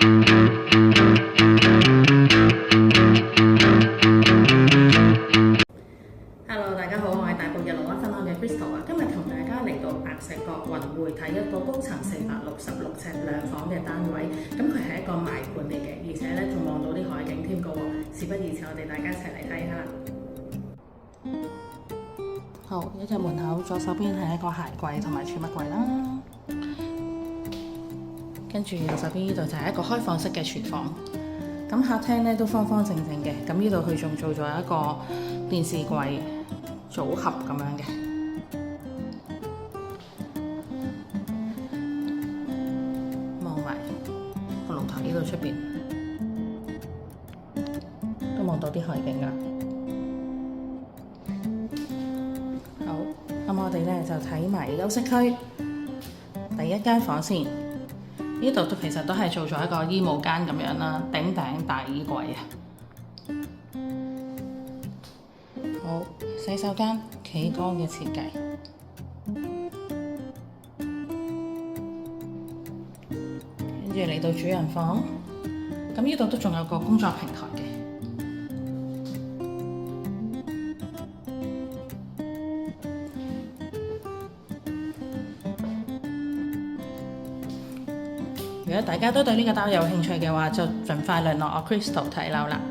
Hello，大家好，我係大埔日龍灣分行嘅 Crystal 啊，今日同大家嚟到白石角雲匯睇一個高層466尺兩房嘅單位，咁佢係一個賣盤嚟嘅，而且咧仲望到啲海景添㗎喎。事不宜遲，我哋大家一齊嚟睇下。好，一入門口，左手邊係一個鞋櫃同埋儲物櫃啦，跟住右手邊呢度就係一個開放式嘅廚房。咁客廳咧都方方正正嘅，咁呢度佢仲做咗一個電視櫃組合咁樣嘅。望埋個龍頭呢度出邊，都望到啲海景㗎。好，咁我哋咧就睇埋休息區第一間房先。呢度其實都係做咗一個衣帽間咁樣啦，頂頂大衣櫃啊。好，洗手間企缸嘅設計，跟住嚟到主人房，咁呢度都仲有個工作平台嘅。如果大家都對呢個單位有興趣嘅話，就盡快聯絡我 Crystal 睇樓啦。